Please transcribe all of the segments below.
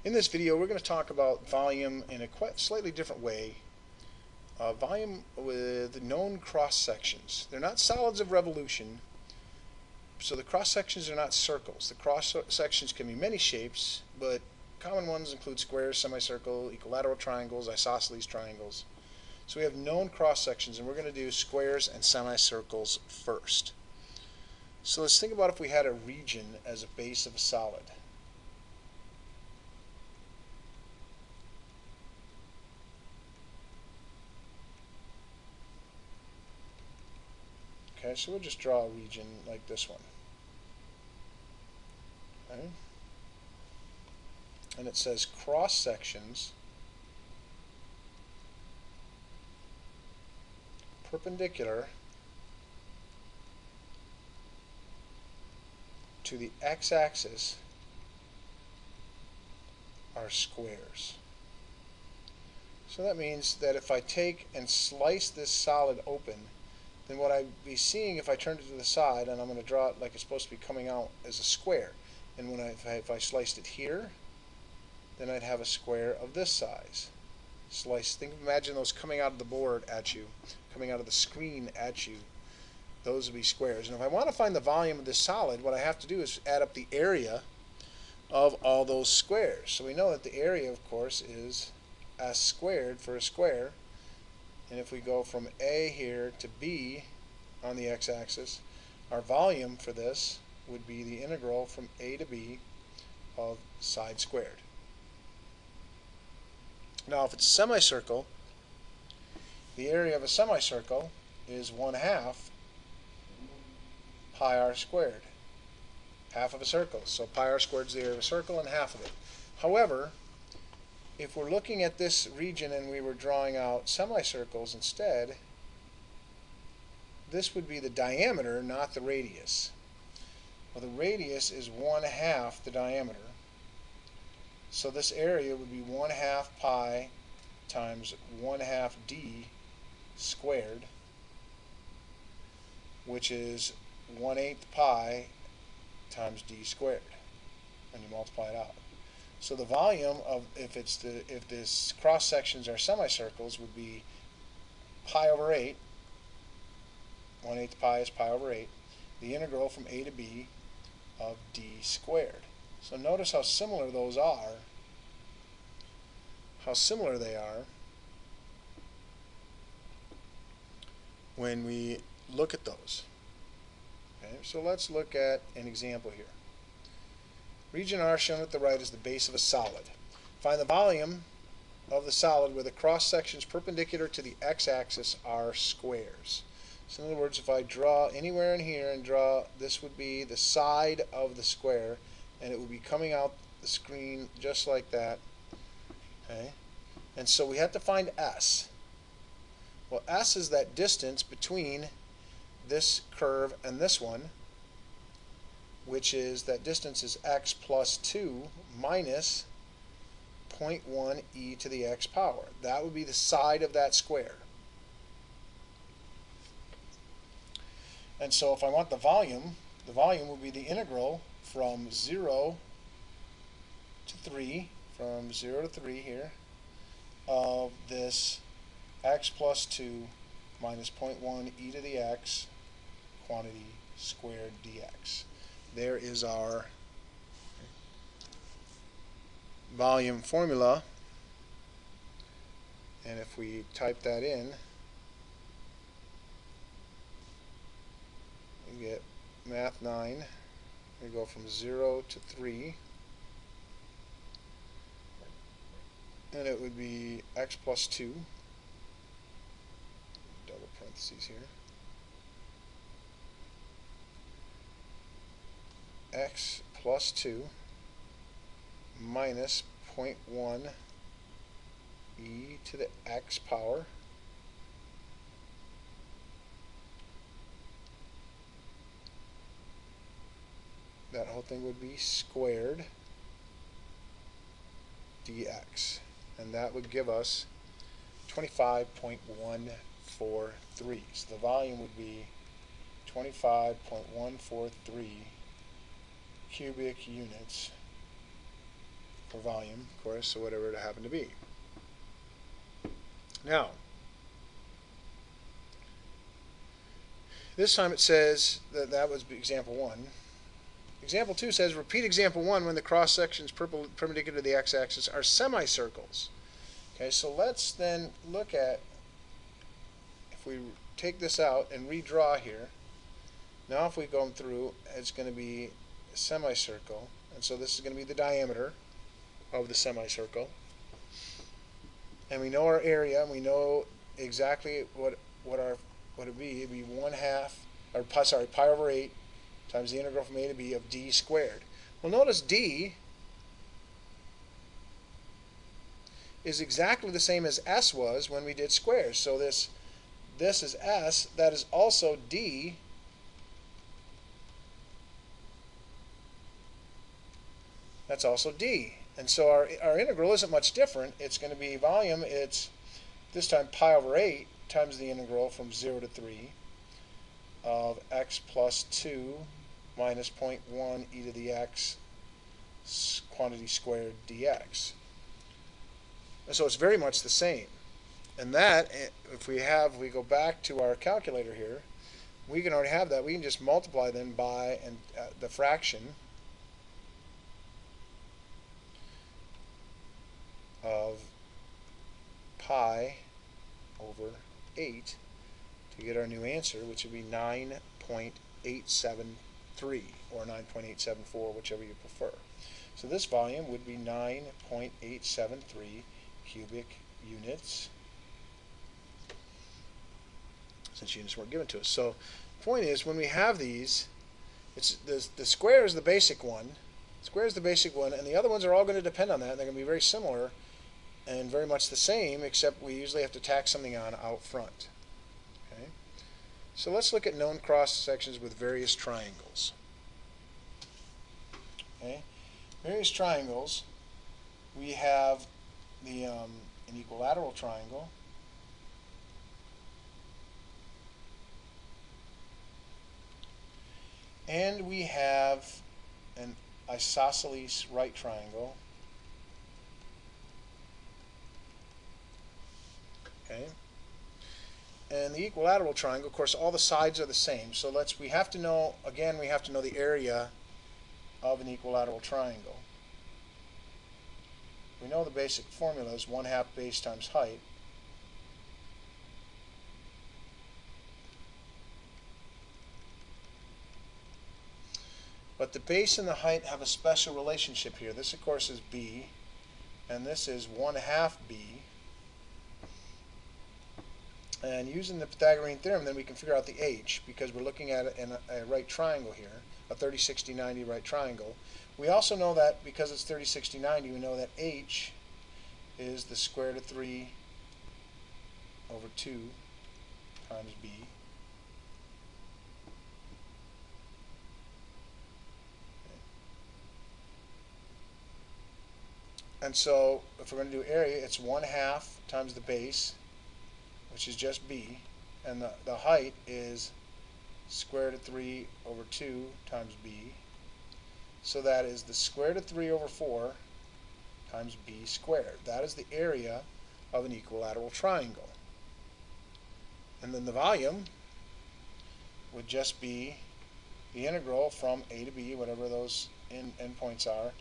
In this video, we're going to talk about volume in a quite slightly different way. Volume with known cross sections. They're not solids of revolution, so the cross sections are not circles. The cross sections can be many shapes, but common ones include squares, semicircle, equilateral triangles, isosceles triangles. So we have known cross sections, and we're going to do squares and semicircles first. So let's think about if we had a region as a base of a solid. Okay, so we'll just draw a region like this one. Okay. And it says cross sections perpendicular to the x-axis are squares. So that means that if I take and slice this solid open, then what I'd be seeing if I turned it to the side, and I'm going to draw it like it's supposed to be coming out as a square. And when if I sliced it here, then I'd have a square of this size. Imagine those coming out of the board at you, coming out of the screen at you. Those would be squares. And if I want to find the volume of this solid, what I have to do is add up the area of all those squares. So we know that the area, of course, is s squared for a square. And if we go from A here to B on the x-axis, our volume for this would be the integral from A to B of side squared. Now if it's a semicircle, the area of a semicircle is 1/2 pi r squared. Half of a circle. So pi r squared is the area of a circle and half of it. However, if we're looking at this region and we were drawing out semicircles instead, this would be the diameter, not the radius. Well, the radius is 1/2 the diameter. So this area would be 1/2 pi times 1/2 d squared, which is 1/8 pi times d squared, and you multiply it out. So the volume of if this cross sections are semicircles would be pi over 8. 1/8 pi is pi over 8. The integral from A to B of d squared. So notice how similar those are. How similar they are when we look at those. Okay, so let's look at an example here. Region R shown at the right is the base of a solid. Find the volume of the solid where the cross sections perpendicular to the x-axis are squares. So in other words, if I draw anywhere in here and draw, this would be the side of the square, and it would be coming out the screen just like that. Okay, and so we have to find S. Well, S is that distance between this curve and this one, which is that distance is x plus 2 minus 0.1 e to the x power. That would be the side of that square. And so if I want the volume would be the integral from 0 to 3, from 0 to 3 here, of this x plus 2 minus 0.1 e to the x quantity squared dx. There is our volume formula, and if we type that in, we get math 9. We go from 0 to 3, and it would be x plus 2, double parentheses here, x plus 2 minus 0.1 e to the x power that whole thing would be squared dx, and that would give us 25.143. So the volume would be 25.143 cubic units for volume, of course, so whatever it happened to be. Now, this time it says that that was example 1. Example 2 says, repeat example 1 when the cross sections perpendicular to the x-axis are semicircles. Okay, so let's then look at, if we take this out and redraw here, now if we go through, it's going to be a semicircle, and so this is going to be the diameter of the semicircle. And we know our area, and we know exactly what it'd be. It'd be 1/2, or pi over 8 times the integral from a to b of d squared. Well, notice d is exactly the same as s was when we did squares. So this is s, that is also d. That's also d. And so our integral isn't much different. It's going to be volume, it's this time pi over 8 times the integral from 0 to 3 of x plus 2 minus 0.1 e to the x quantity squared dx. And so it's very much the same. And that, if we go back to our calculator here, we can already have that. We can just multiply then by the fraction of pi over 8 to get our new answer, which would be 9.873 or 9.874, whichever you prefer. So this volume would be 9.873 cubic units, since units weren't given to us. So the point is, when we have these, it's the square is the basic one. Square is the basic one, and the other ones are all going to depend on that. They're going to be very similar and very much the same, except we usually have to tack something on out front. Okay? So let's look at known cross sections with various triangles. Okay? Various triangles, we have an equilateral triangle, and we have an isosceles right triangle. Okay. And the equilateral triangle, of course, all the sides are the same. So we have to know the area of an equilateral triangle. We know the basic formula is 1/2 base times height. But the base and the height have a special relationship here. This, of course, is b, and this is 1/2 b. And using the Pythagorean theorem, then we can figure out the h, because we're looking at a right triangle here, a 30, 60, 90 right triangle. We also know that because it's 30, 60, 90, we know that h is the square root of 3 over 2 times b. And so if we're going to do area, it's 1/2 times the base, which is just b, and the height is square root of 3 over 2 times b. So that is the square root of 3 over 4 times b squared. That is the area of an equilateral triangle. And then the volume would just be the integral from a to b, whatever those endpoints are,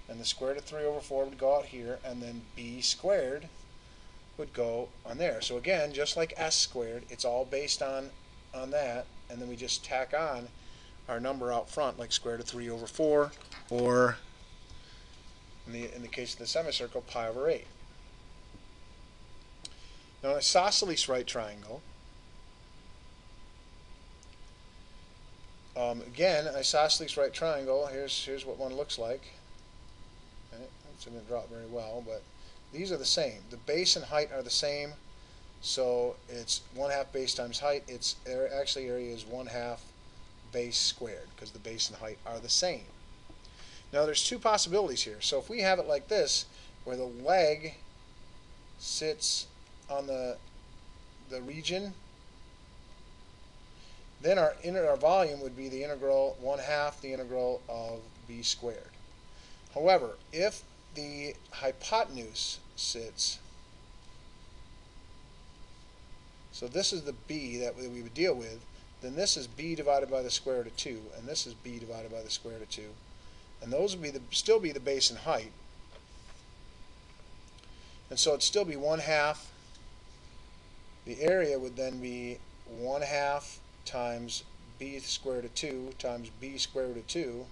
and the square root of 3 over 4 would go out here, and then b squared would go on there. So again, just like s squared, it's all based on that, and then we just tack on our number out front, like square root of 3 over 4, or in the case of the semicircle, pi over 8. Now, an isosceles right triangle, again, an isosceles right triangle, here's what one looks like. Okay, it's going to draw it very well, but these are the same. The base and height are the same, so it's 1/2 base times height. Its actually area is 1/2 base squared, because the base and height are the same. Now there's two possibilities here. So if we have it like this, where the leg sits on the region, then our volume would be the integral 1/2 the integral of b squared. However, if the hypotenuse sits, so this is the b that we would deal with, then this is b divided by the square root of 2, and this is b divided by the square root of 2. And those would be still be the base and height. And so it'd still be 1/2. The area would then be 1/2 times b square root of 2 times b square root of 2,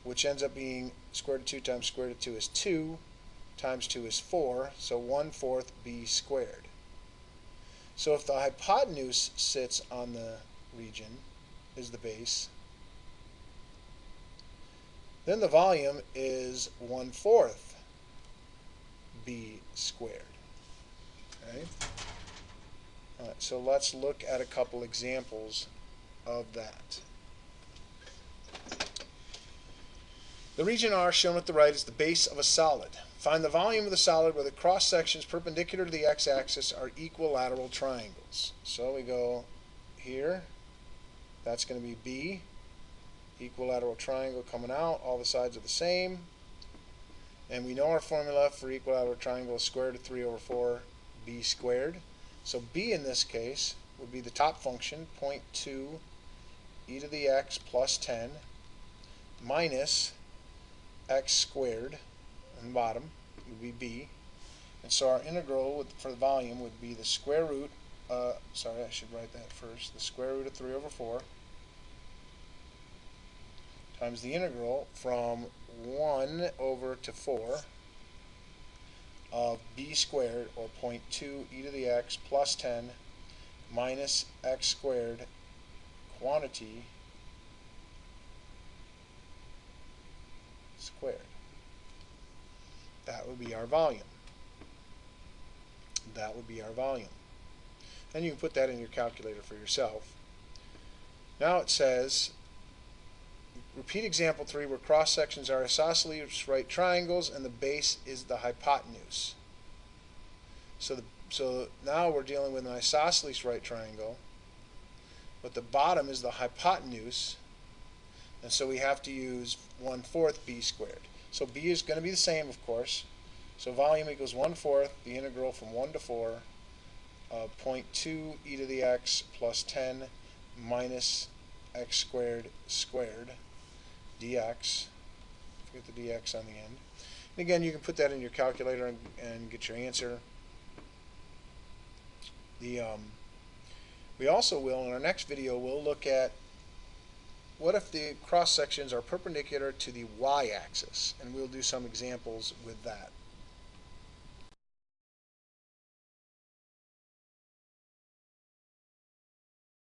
which ends up being square root of 2 times square root of 2 is 2, times 2 is 4, so 1/4 b squared. So if the hypotenuse sits on the region, is the base, then the volume is 1/4 b squared. Okay? All right, so let's look at a couple examples of that. The region R shown at the right is the base of a solid. Find the volume of the solid where the cross sections perpendicular to the x-axis are equilateral triangles. So we go here, that's going to be B, equilateral triangle coming out, all the sides are the same, and we know our formula for equilateral triangle is square root of 3 over 4 b squared. So b in this case would be the top function, 0.2 e to the x plus 10 minus x squared, and the bottom would be b. And so our integral for the volume would be the square root, sorry, I should write that first, the square root of 3 over 4 times the integral from 1 over to 4 of b squared, or 0.2 e to the x plus 10 minus x squared quantity squared. That would be our volume. That would be our volume. And you can put that in your calculator for yourself. Now it says, repeat example 3 where cross sections are isosceles right triangles and the base is the hypotenuse. So now we're dealing with an isosceles right triangle, but the bottom is the hypotenuse, and so we have to use 1/4 b squared. So b is going to be the same, of course. So volume equals 1/4 the integral from 1 to 4 of 0.2 e to the x plus 10 minus x squared squared dx. Forget the dx on the end. And again, you can put that in your calculator and get your answer. We also will, in our next video, we'll look at what if the cross sections are perpendicular to the y-axis, and we'll do some examples with that.